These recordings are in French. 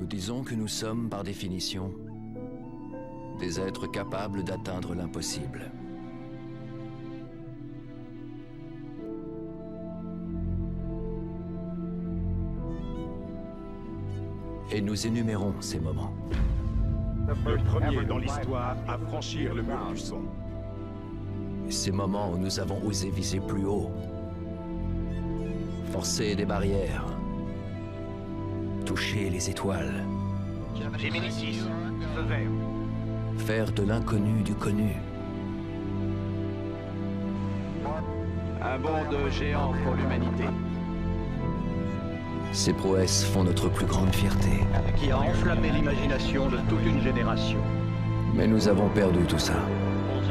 disons que nous sommes, par définition, des êtres capables d'atteindre l'impossible. Et nous énumérons ces moments. Le premier dans l'histoire à franchir le mur du son. Ces moments où nous avons osé viser plus haut, forcer des barrières, toucher les étoiles. Gemini 6, feu vert. Faire de l'inconnu du connu. Un bond de géant pour l'humanité. Ces prouesses font notre plus grande fierté. Qui a enflammé l'imagination de toute une génération. Mais nous avons perdu tout ça.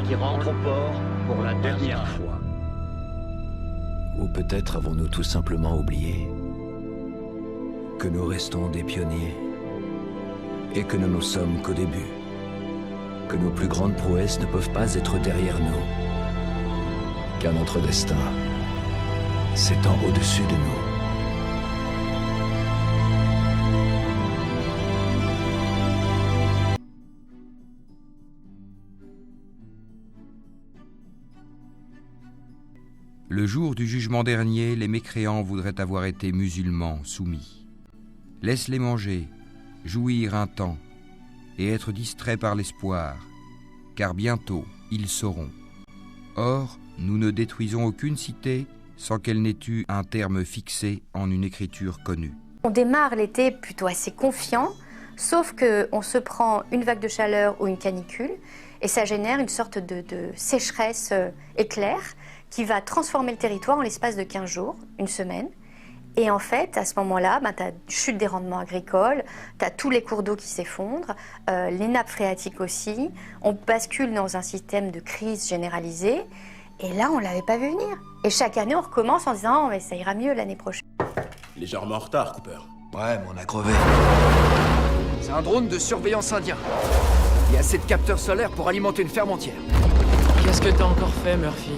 Qui rentre au port pour la dernière fois. Ou peut-être avons-nous tout simplement oublié que nous restons des pionniers et que nous ne sommes qu'au début. Que nos plus grandes prouesses ne peuvent pas être derrière nous. Car notre destin s'étend au-dessus de nous. Le jour du jugement dernier, les mécréants voudraient avoir été musulmans, soumis. Laisse-les manger, jouir un temps, et être distraits par l'espoir, car bientôt ils sauront. Or, nous ne détruisons aucune cité sans qu'elle n'ait eu un terme fixé en une écriture connue. On démarre l'été plutôt assez confiant, sauf qu'on se prend une vague de chaleur ou une canicule, et ça génère une sorte de sécheresse éclair, qui va transformer le territoire en l'espace de 15 jours, une semaine. Et en fait, à ce moment-là, tu as chute des rendements agricoles, tu as tous les cours d'eau qui s'effondrent, les nappes phréatiques aussi. On bascule dans un système de crise généralisée. Et là, on ne l'avait pas vu venir. Et chaque année, on recommence en disant oh, mais ça ira mieux l'année prochaine. Légèrement en retard, Cooper. Ouais, mais on a crevé. C'est un drone de surveillance indien. Il y a assez de capteurs solaires pour alimenter une ferme entière. Qu'est-ce que t'as encore fait, Murphy?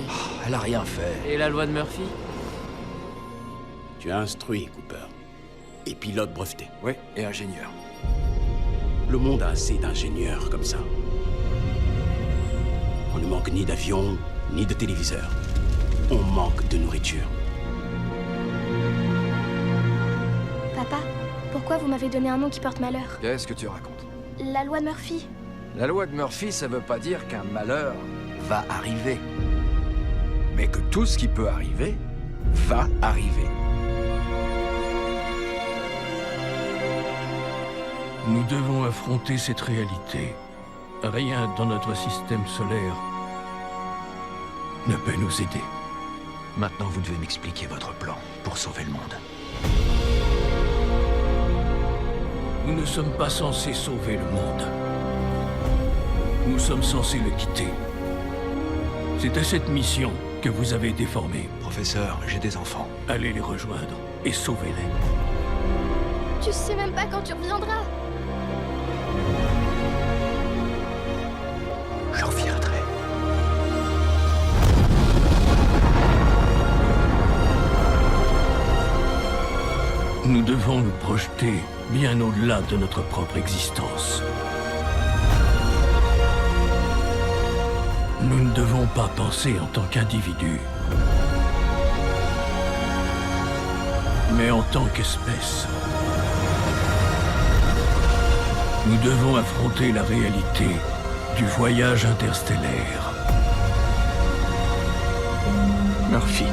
Elle a rien fait. Et la loi de Murphy? Tu as instruit, Cooper. Et pilote breveté. Oui, et ingénieur. Le monde a assez d'ingénieurs comme ça. On ne manque ni d'avions, ni de téléviseurs. On manque de nourriture. Papa, pourquoi vous m'avez donné un nom qui porte malheur? Qu'est-ce que tu racontes? La loi de Murphy. La loi de Murphy, ça veut pas dire qu'un malheur va arriver. Mais que tout ce qui peut arriver, va arriver. Nous devons affronter cette réalité. Rien dans notre système solaire ne peut nous aider. Maintenant, vous devez m'expliquer votre plan pour sauver le monde. Nous ne sommes pas censés sauver le monde. Nous sommes censés le quitter. C'est à cette mission que vous avez été formés. Professeur, j'ai des enfants. Allez les rejoindre et sauvez-les. Tu sais même pas quand tu reviendras. Je reviendrai. Nous devons nous projeter bien au-delà de notre propre existence. Nous ne devons pas penser en tant qu'individus, mais en tant qu'espèce. Nous devons affronter la réalité du voyage interstellaire. Murphy,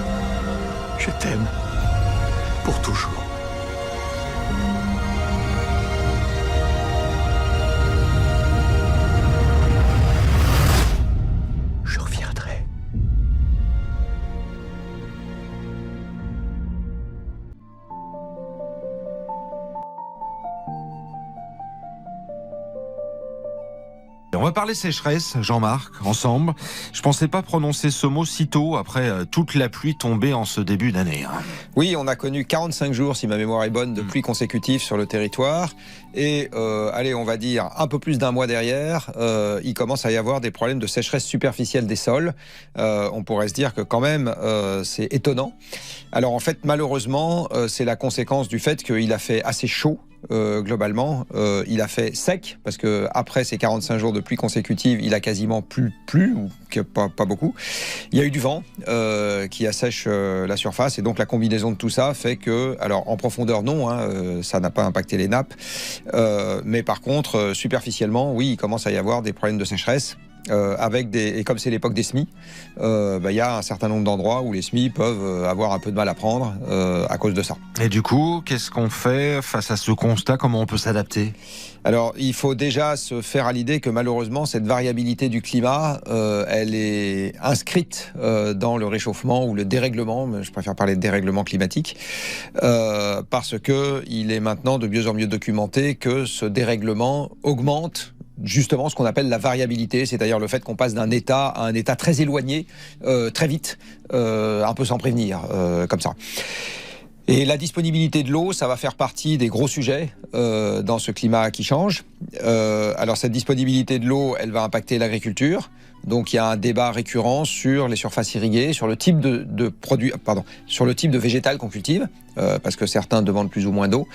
je t'aime. Pour toujours. Je reviendrai. On va parler sécheresse, Jean-Marc, ensemble. Je pensais pas prononcer ce mot si tôt après toute la pluie tombée en ce début d'année. Hein. Oui, on a connu 45 jours, si ma mémoire est bonne, de pluie consécutive sur le territoire. Et, allez, on va dire un peu plus d'un mois derrière, il commence à y avoir des problèmes de sécheresse superficielle des sols. On pourrait se dire que quand même, c'est étonnant. Alors en fait, malheureusement, c'est la conséquence du fait qu'il a fait assez chaud globalement. Il a fait sec, parce que après ces 45 jours de pluie consécutive, il a quasiment plu, ou pas beaucoup. Il y a eu du vent qui assèche la surface, et donc la combinaison de tout ça fait que, alors en profondeur non, ça n'a pas impacté les nappes, mais par contre, superficiellement, oui, il commence à y avoir des problèmes de sécheresse. Et comme c'est l'époque des semis, il y a un certain nombre d'endroits où les semis peuvent avoir un peu de mal à prendre à cause de ça. Et du coup, qu'est-ce qu'on fait face à ce constat? Comment on peut s'adapter? Alors, il faut déjà se faire à l'idée que malheureusement, cette variabilité du climat, elle est inscrite dans le réchauffement ou le dérèglement, je préfère parler de dérèglement climatique, parce que il est maintenant de mieux en mieux documenté que ce dérèglement augmente justement ce qu'on appelle la variabilité, c'est-à-dire le fait qu'on passe d'un état à un état très éloigné, très vite, un peu sans prévenir, comme ça. Et la disponibilité de l'eau, ça va faire partie des gros sujets dans ce climat qui change. Alors cette disponibilité de l'eau, elle va impacter l'agriculture. Donc il y a un débat récurrent sur les surfaces irriguées, sur le type de produits, sur le type de végétal qu'on cultive, parce que certains demandent plus ou moins d'eau,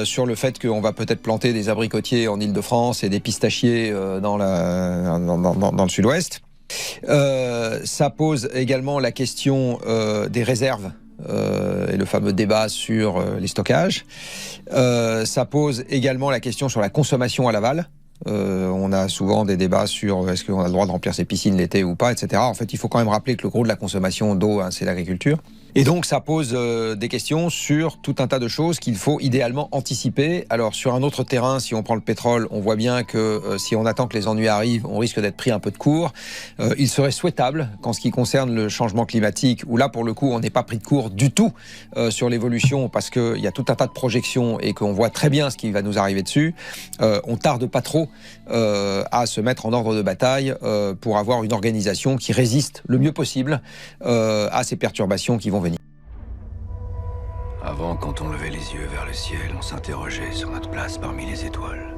sur le fait qu'on va peut-être planter des abricotiers en Île-de-France et des pistachiers dans le sud-ouest. Ça pose également la question des réserves. Et le fameux débat sur les stockages. Ça pose également la question sur la consommation à l'aval. On a souvent des débats sur est-ce qu'on a le droit de remplir ses piscines l'été ou pas, etc. En fait, il faut quand même rappeler que le gros de la consommation d'eau, c'est l'agriculture. Et donc, ça pose des questions sur tout un tas de choses qu'il faut idéalement anticiper. Alors, sur un autre terrain, si on prend le pétrole, on voit bien que si on attend que les ennuis arrivent, on risque d'être pris un peu de court. Il serait souhaitable qu'en ce qui concerne le changement climatique, où là, pour le coup, on n'est pas pris de court du tout sur l'évolution, parce qu'il y a tout un tas de projections et qu'on voit très bien ce qui va nous arriver dessus, on tarde pas trop à se mettre en ordre de bataille pour avoir une organisation qui résiste le mieux possible à ces perturbations qui vont venir. Avant, quand on levait les yeux vers le ciel, on s'interrogeait sur notre place parmi les étoiles.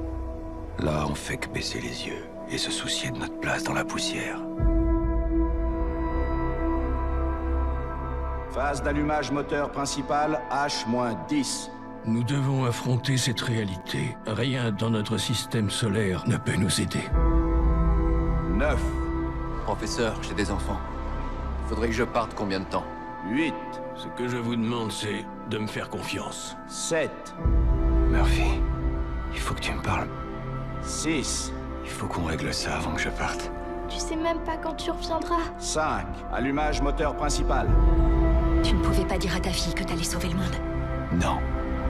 Là, on fait que baisser les yeux et se soucier de notre place dans la poussière. Phase d'allumage moteur principal H-10. Nous devons affronter cette réalité. Rien dans notre système solaire ne peut nous aider. 9. Professeur, j'ai des enfants. Faudrait que je parte combien de temps? 8. Ce que je vous demande, c'est de me faire confiance. 7. Murphy, il faut que tu me parles. 6. Il faut qu'on règle ça avant que je parte. Tu sais même pas quand tu reviendras. 5. Allumage moteur principal. Tu ne pouvais pas dire à ta fille que t'allais sauver le monde. Non.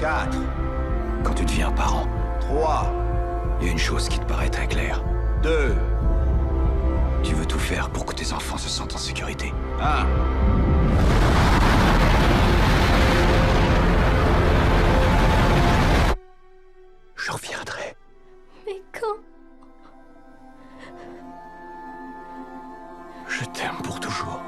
4. Quand tu deviens parent, 3. il y a une chose qui te paraît très claire. 2. Tu veux tout faire pour que tes enfants se sentent en sécurité. 1. Je reviendrai. Mais quand? Je t'aime pour toujours.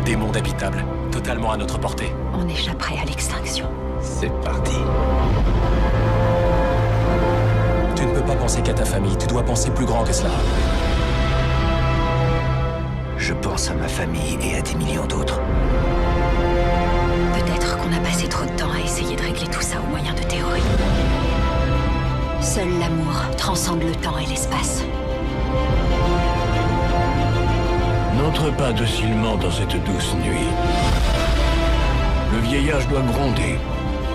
Des mondes habitables, totalement à notre portée. On échapperait à l'extinction. C'est parti. Tu ne peux pas penser qu'à ta famille, tu dois penser plus grand que cela. Je pense à ma famille et à des millions d'autres. Peut-être qu'on a passé trop de temps à essayer de régler tout ça au moyen de théories. Seul l'amour transcende le temps et l'espace. N'entre pas docilement dans cette douce nuit. Le vieillage doit gronder,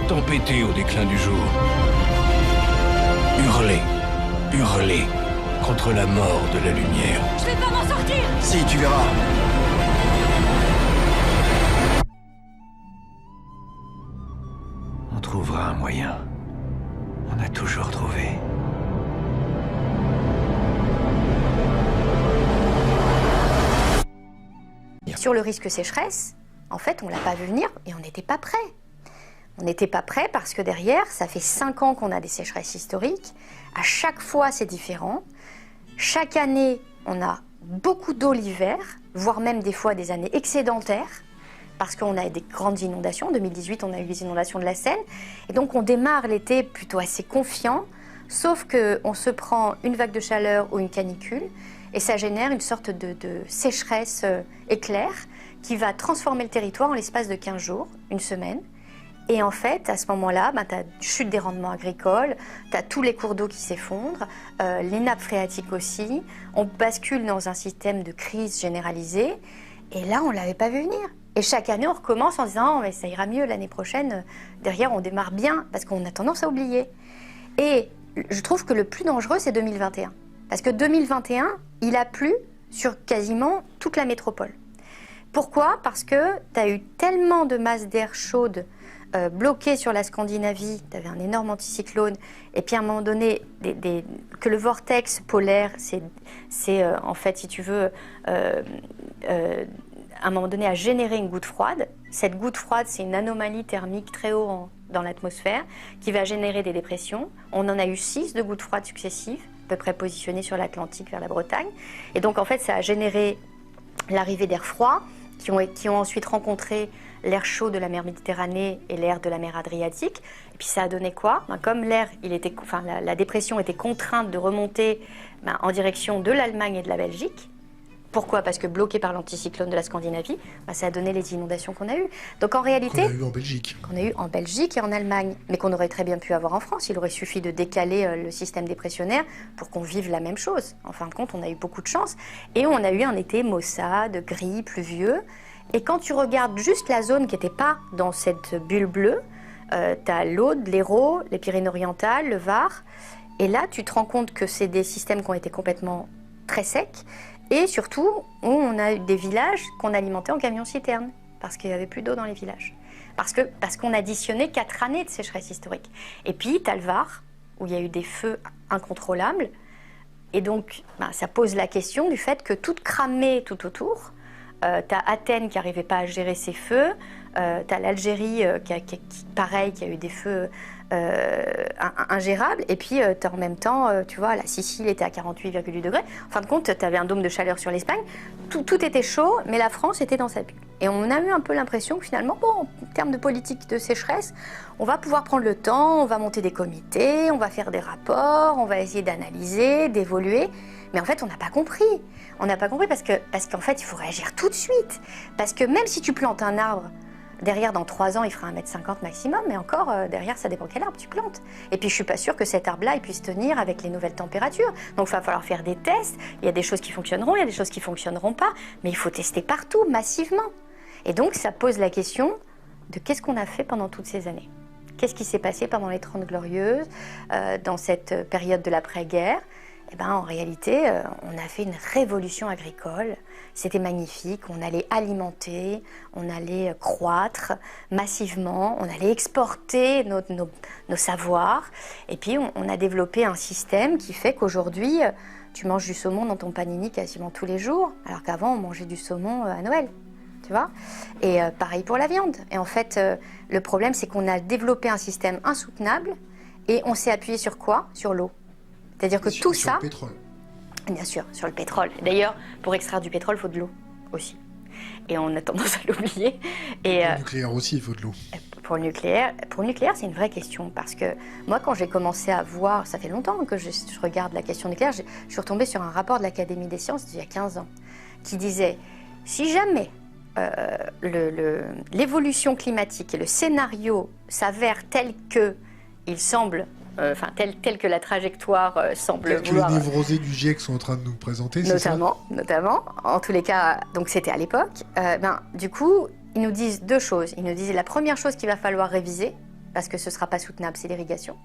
tempêter au déclin du jour. Hurler, hurler contre la mort de la lumière. Je vais pas m'en sortir! Si, tu verras. On trouvera un moyen. On a toujours trouvé. Sur le risque sécheresse, en fait, on ne l'a pas vu venir et on n'était pas prêt. On n'était pas prêt parce que derrière, ça fait 5 ans qu'on a des sécheresses historiques. À chaque fois, c'est différent. Chaque année, on a beaucoup d'eau l'hiver, voire même des fois des années excédentaires, parce qu'on a des grandes inondations. En 2018, on a eu les inondations de la Seine. Et donc, on démarre l'été plutôt assez confiant, sauf qu'on se prend une vague de chaleur ou une canicule, et ça génère une sorte de sécheresse éclair qui va transformer le territoire en l'espace de 15 jours, une semaine, Et en fait, à ce moment-là, tu as chute des rendements agricoles, tu as tous les cours d'eau qui s'effondrent, les nappes phréatiques aussi. On bascule dans un système de crise généralisée. Et là, on ne l'avait pas vu venir. Et chaque année, on recommence en disant « mais ça ira mieux l'année prochaine ». Derrière, on démarre bien parce qu'on a tendance à oublier. Et je trouve que le plus dangereux, c'est 2021. Parce que 2021, il a plu sur quasiment toute la métropole. Pourquoi ? Parce que tu as eu tellement de masses d'air chaude bloquées sur la Scandinavie, tu avais un énorme anticyclone, et puis à un moment donné, que le vortex polaire, c'est en fait, si tu veux, à un moment donné, a généré une goutte froide. Cette goutte froide, c'est une anomalie thermique très haut dans l'atmosphère qui va générer des dépressions. On en a eu 6 de gouttes froides successives, à peu près positionnées sur l'Atlantique vers la Bretagne. Et donc, en fait, ça a généré l'arrivée d'air froid qui ont ensuite rencontré l'air chaud de la mer Méditerranée et l'air de la mer Adriatique. Et puis ça a donné quoi ? Comme l'air, la dépression était contrainte de remonter en direction de l'Allemagne et de la Belgique. Pourquoi ? Parce que bloqué par l'anticyclone de la Scandinavie, ça a donné les inondations qu'on a eues. Donc en réalité... Qu'on a eu en Belgique. Qu'on a eu en Belgique et en Allemagne, mais qu'on aurait très bien pu avoir en France. Il aurait suffi de décaler le système dépressionnaire pour qu'on vive la même chose. En fin de compte, on a eu beaucoup de chance. Et on a eu un été maussade, gris, pluvieux. Et quand tu regardes juste la zone qui n'était pas dans cette bulle bleue, tu as l'Aude, l'Hérault, les Pyrénées-Orientales, le Var. Et là, tu te rends compte que c'est des systèmes qui ont été complètement très secs. Et surtout, on a eu des villages qu'on alimentait en camions-citernes, parce qu'il n'y avait plus d'eau dans les villages. Parce qu'on additionnait 4 années de sécheresse historique. Et puis, tu as le Var, où il y a eu des feux incontrôlables. Et donc, ça pose la question du fait que tout cramait tout autour. Tu as Athènes qui n'arrivait pas à gérer ses feux. Tu as l'Algérie, qui a eu des feux ingérables. Et puis, en même temps, tu vois, la Sicile était à 48,8 degrés. En fin de compte, tu avais un dôme de chaleur sur l'Espagne. Tout était chaud, mais la France était dans sa bulle. Et on a eu un peu l'impression que finalement, en termes de politique de sécheresse, on va pouvoir prendre le temps, on va monter des comités, on va faire des rapports, on va essayer d'analyser, d'évoluer. Mais en fait, on n'a pas compris. On n'a pas compris parce qu'en fait, il faut réagir tout de suite. Parce que même si tu plantes un arbre, derrière, dans 3 ans, il fera 1,50 m maximum, mais encore, derrière, ça dépend quel arbre tu plantes. Et puis, je ne suis pas sûre que cet arbre-là, il puisse tenir avec les nouvelles températures. Donc, il va falloir faire des tests. Il y a des choses qui fonctionneront, il y a des choses qui ne fonctionneront pas. Mais il faut tester partout, massivement. Et donc, ça pose la question de qu'est-ce qu'on a fait pendant toutes ces années ? Qu'est-ce qui s'est passé pendant les 30 Glorieuses, dans cette période de l'après-guerre ? En réalité, on a fait une révolution agricole. C'était magnifique. On allait alimenter, on allait croître massivement, on allait exporter nos savoirs. Et puis, on a développé un système qui fait qu'aujourd'hui, tu manges du saumon dans ton panini quasiment tous les jours, alors qu'avant, on mangeait du saumon à Noël. Tu vois ? Et pareil pour la viande. Et en fait, le problème, c'est qu'on a développé un système insoutenable et on s'est appuyé sur quoi ? Sur l'eau. C'est-à-dire que tout ça... Sur le pétrole. Bien sûr, sur le pétrole. D'ailleurs, pour extraire du pétrole, il faut de l'eau aussi. Et on a tendance à l'oublier. Et, pour le nucléaire aussi, il faut de l'eau. Pour le nucléaire, c'est une vraie question. Parce que moi, quand j'ai commencé à voir... Ça fait longtemps que je regarde la question nucléaire. Je suis retombée sur un rapport de l'Académie des sciences d'il y a 15 ans qui disait, si jamais l'évolution climatique et le scénario s'avèrent tel qu'il semble... tel que la trajectoire semble vouloir... Que les névrosés du GIEC sont en train de nous présenter, c'est ça ? Notamment. En tous les cas, donc c'était à l'époque. Du coup, ils nous disent 2 choses. Ils nous disent la première chose qu'il va falloir réviser, parce que ce ne sera pas soutenable, c'est l'irrigation.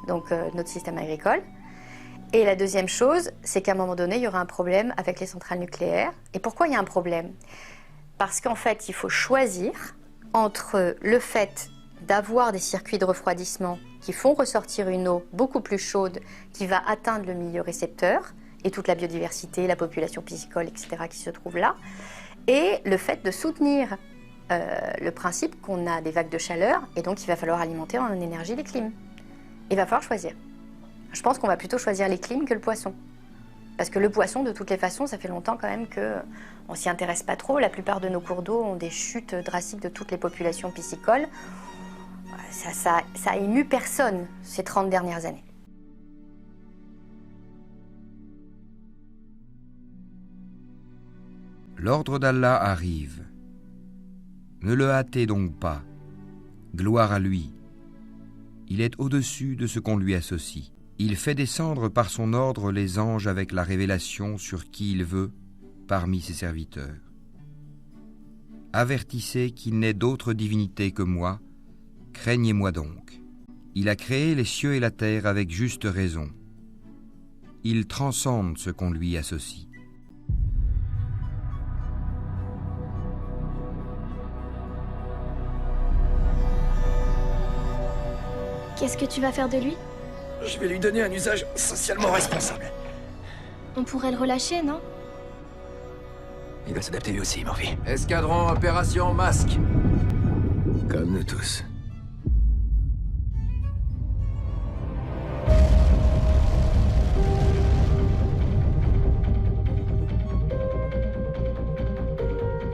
Donc notre système agricole. Et la deuxième chose, c'est qu'à un moment donné, il y aura un problème avec les centrales nucléaires. Et pourquoi il y a un problème ? Parce qu'en fait, il faut choisir entre le fait d'avoir des circuits de refroidissement qui font ressortir une eau beaucoup plus chaude qui va atteindre le milieu récepteur et toute la biodiversité, la population piscicole, etc. qui se trouve là, et le fait de soutenir le principe qu'on a des vagues de chaleur et donc il va falloir alimenter en énergie les clims. Il va falloir choisir. Je pense qu'on va plutôt choisir les clims que le poisson. Parce que le poisson, de toutes les façons, ça fait longtemps quand même qu'on ne s'y intéresse pas trop. La plupart de nos cours d'eau ont des chutes drastiques de toutes les populations piscicoles. Ça a ému personne ces 30 dernières années. L'ordre d'Allah arrive. Ne le hâtez donc pas. Gloire à lui. Il est au-dessus de ce qu'on lui associe. Il fait descendre par son ordre les anges avec la révélation sur qui il veut parmi ses serviteurs. Avertissez qu'il n'est d'autre divinité que moi, craignez-moi donc. Il a créé les cieux et la terre avec juste raison. Il transcende ce qu'on lui associe. Qu'est-ce que tu vas faire de lui? Je vais lui donner un usage socialement responsable. On pourrait le relâcher, non? Il va s'adapter lui aussi, Murphy. Escadron, opération masque. Comme nous tous.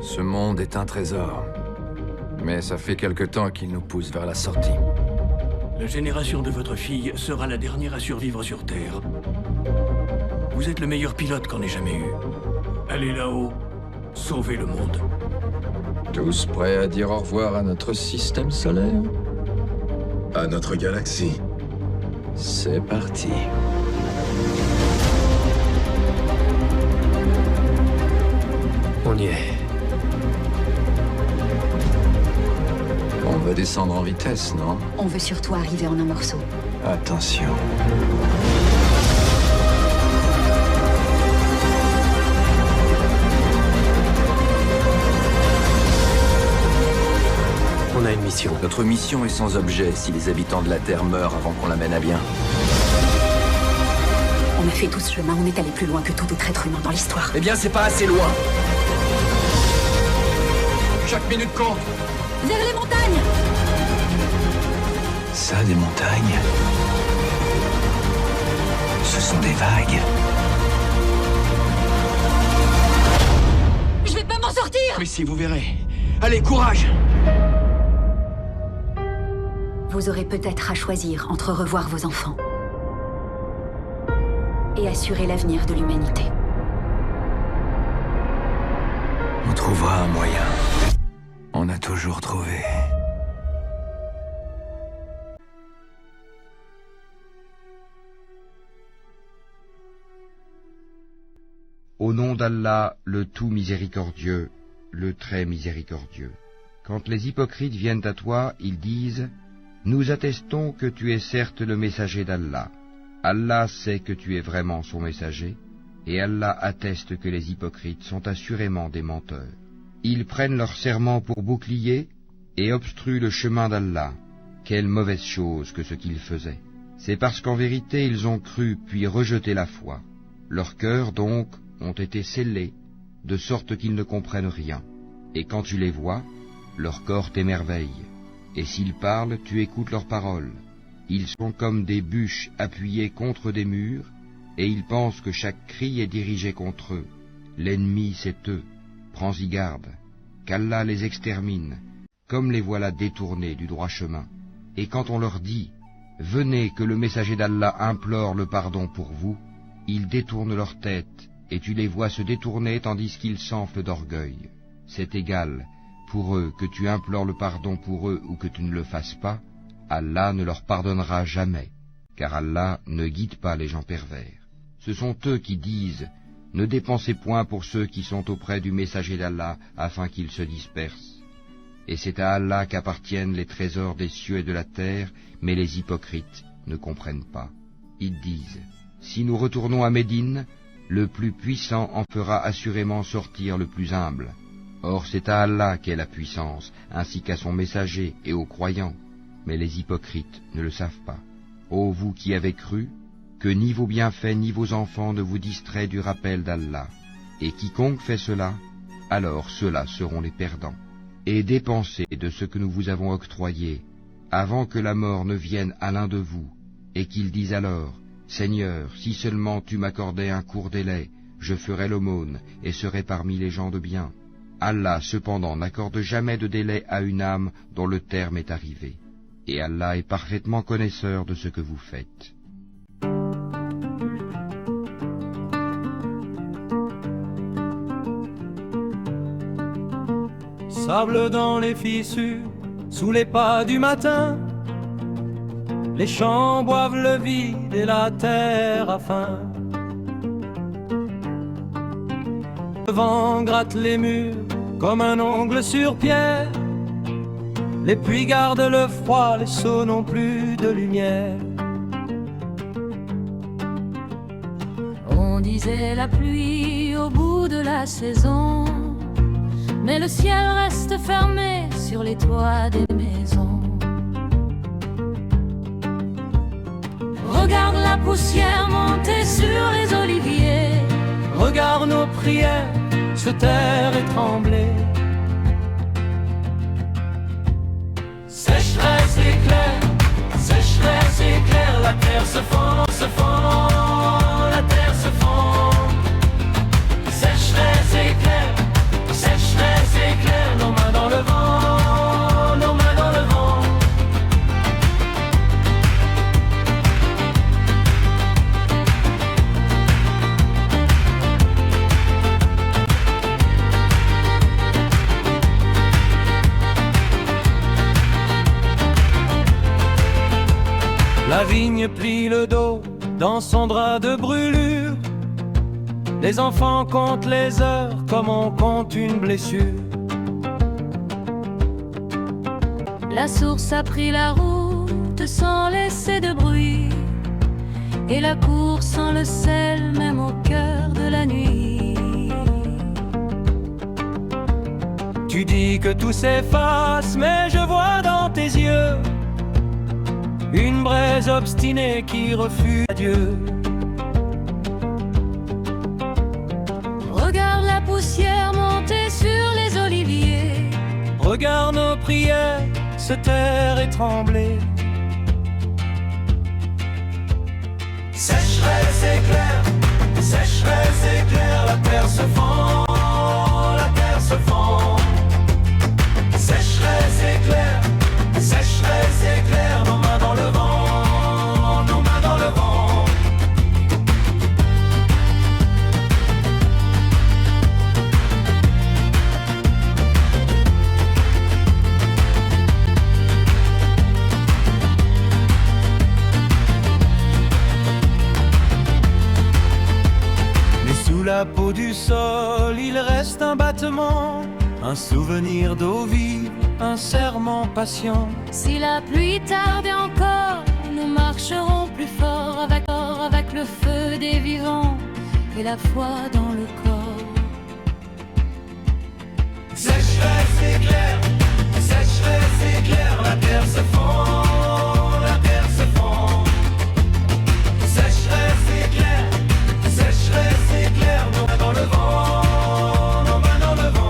Ce monde est un trésor. Mais ça fait quelque temps qu'il nous pousse vers la sortie. La génération de votre fille sera la dernière à survivre sur Terre. Vous êtes le meilleur pilote qu'on ait jamais eu. Allez là-haut, sauvez le monde. Tous prêts à dire au revoir à notre système solaire? À notre galaxie. C'est parti. On y est. On veut descendre en vitesse, non? On veut surtout arriver en un morceau. Attention. On a une mission. Notre mission est sans objet si les habitants de la Terre meurent avant qu'on la mène à bien. On a fait tout ce chemin, on est allé plus loin que tout autre être humain dans l'histoire. Eh bien, c'est pas assez loin. Chaque minute compte. Vers les montagnes! Ça, des montagnes. Ce sont des vagues. Je vais pas m'en sortir! Mais si, vous verrez. Allez, courage! Vous aurez peut-être à choisir entre revoir vos enfants et assurer l'avenir de l'humanité. On trouvera un moyen. On a toujours trouvé. Au nom d'Allah, le tout miséricordieux, le très miséricordieux. Quand les hypocrites viennent à toi, ils disent « Nous attestons que tu es certes le messager d'Allah. Allah sait que tu es vraiment son messager, et Allah atteste que les hypocrites sont assurément des menteurs. Ils prennent leur serment pour bouclier et obstruent le chemin d'Allah. Quelle mauvaise chose que ce qu'ils faisaient. C'est parce qu'en vérité ils ont cru puis rejeté la foi. Leurs cœurs donc ont été scellés, de sorte qu'ils ne comprennent rien. Et quand tu les vois, leur corps t'émerveille. Et s'ils parlent, tu écoutes leurs paroles. Ils sont comme des bûches appuyées contre des murs, et ils pensent que chaque cri est dirigé contre eux. L'ennemi, c'est eux. Prends-y garde, qu'Allah les extermine, comme les voilà détournés du droit chemin. Et quand on leur dit « Venez que le messager d'Allah implore le pardon pour vous », ils détournent leur tête, et tu les vois se détourner tandis qu'ils s'enflent d'orgueil. C'est égal, pour eux, que tu implores le pardon pour eux ou que tu ne le fasses pas, Allah ne leur pardonnera jamais, car Allah ne guide pas les gens pervers. Ce sont eux qui disent « Ne dépensez point pour ceux qui sont auprès du messager d'Allah, afin qu'ils se dispersent. » Et c'est à Allah qu'appartiennent les trésors des cieux et de la terre, mais les hypocrites ne comprennent pas. Ils disent « Si nous retournons à Médine, le plus puissant en fera assurément sortir le plus humble. » Or c'est à Allah qu'est la puissance, ainsi qu'à son messager et aux croyants. Mais les hypocrites ne le savent pas. Ô vous qui avez cru, que ni vos bienfaits ni vos enfants ne vous distraient du rappel d'Allah. Et quiconque fait cela, alors ceux-là seront les perdants. Et dépensez de ce que nous vous avons octroyé, avant que la mort ne vienne à l'un de vous, et qu'il dise alors, « Seigneur, si seulement tu m'accordais un court délai, je ferais l'aumône et serais parmi les gens de bien. » Allah, cependant, n'accorde jamais de délai à une âme dont le terme est arrivé. Et Allah est parfaitement connaisseur de ce que vous faites. Sable dans les fissures, Sous les pas du matin, les champs boivent le vide et la terre a faim. Le vent gratte les murs comme un ongle sur pierre. Les puits gardent le froid, les seaux n'ont plus de lumière. On disait la pluie au bout de la saison, mais le ciel reste fermé sur les toits des maisons. Regarde la poussière monter sur les oliviers. Regarde nos prières se taire et trembler. Sécheresse éclair, la terre se fond, la terre se fond. Sécheresse éclair, nos mains dans le vent, nos mains dans le vent. La vigne plie le dos dans son drap de brûlure. Les enfants comptent les heures comme on compte une blessure. La source a pris la route sans laisser de bruit, et la cour sans le sel même au cœur de la nuit. Tu dis que tout s'efface, mais je vois dans tes yeux une braise obstinée qui refuse Dieu. Regarde la poussière monter sur les oliviers. Regarde nos prières se taire et trembler. Sécheresse éclair, la terre se fond, la terre se fond. Sécheresse éclair, nos mains dans le vent, nos mains dans le vent. Mais sous la peau du sol, il reste un battement, un souvenir d'eau vive, un serment patient. Si la pluie tarde encore, nous marcherons plus fort avec le feu des vivants et la foi dans le corps. Sécheresse éclair, la terre se fond, la terre se fond. Sécheresse éclair, nos mains dans le vent, nos mains dans le vent.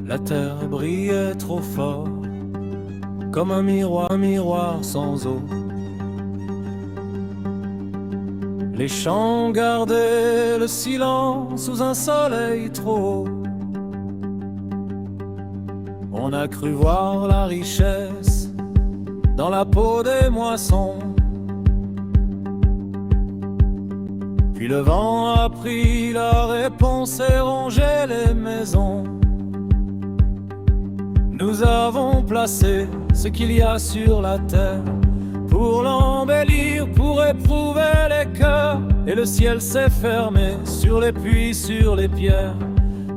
La terre brillait trop fort, comme un miroir sans eau. Les champs gardaient le silence sous un soleil trop haut. On a cru voir la richesse dans la peau des moissons. Puis le vent a pris la réponse et rongé les maisons. Nous avons placé ce qu'il y a sur la terre pour l'embellir, pour éprouver les cœurs. Et le ciel s'est fermé sur les puits, sur les pierres,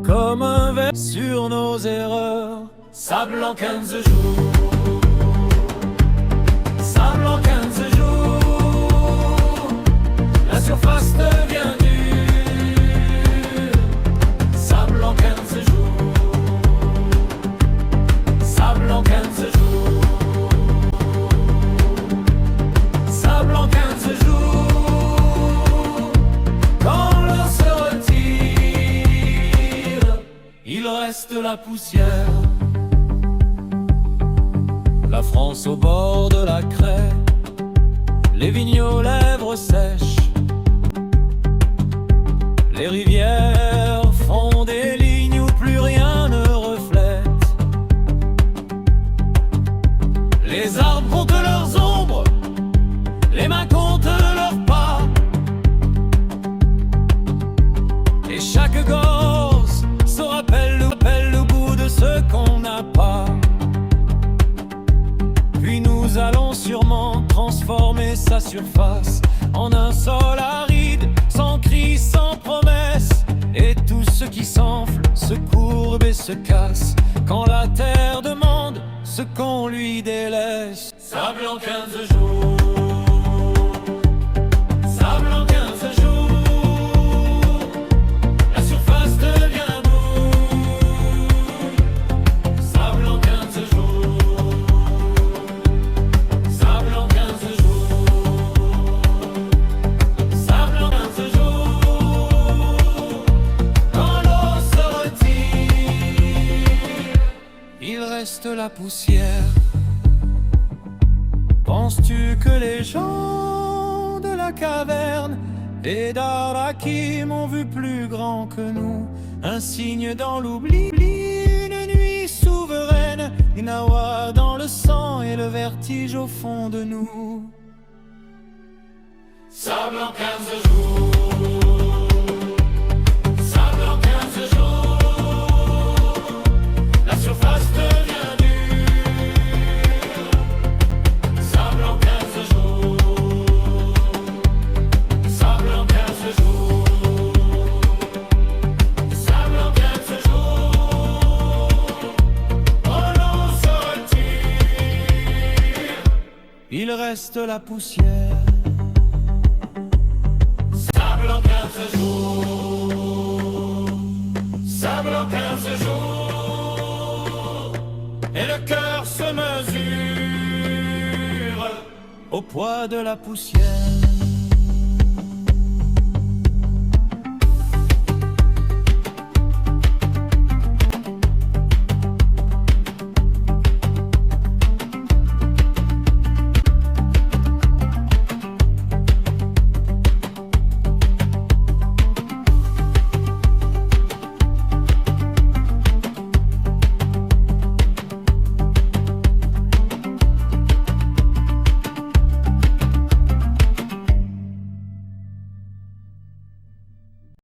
comme un verre sur nos erreurs. Sable en 15 jours, sable en 15 jours, la surface devient dure. Sable en 15 jours, la poussière. La France au bord de la craie, les vignes aux lèvres sèches. Les rivières font des lignes où plus rien ne reflète. Les arbres comptent leurs ombres, les mains comptent leurs pas. Et chaque gosse se rappelle le goût de ce qu'on n'a pas. Puis nous allons sûrement transformer sa surface en un sol aride, sans cri, sans promesse. Et tout ce qui s'enfle se courbe et se casse quand la terre demande ce qu'on lui délaisse. Sable en 15 jours, sable en 15 jours, la surface devient boue. Sable en 15 jours, sable en 15 jours, sable en 15 jours. Quand l'eau se retire, il reste la poussière. Penses-tu que les gens de la caverne et d'Arakim ont vu plus grand que nous? Un signe dans l'oubli, une nuit souveraine, une awa dans le sang et le vertige au fond de nous. Sable en 15 jours, sable en 15 jours, la surface devient il reste la poussière. Sable en 15 jours, sable en 15 jours, et le cœur se mesure au poids de la poussière.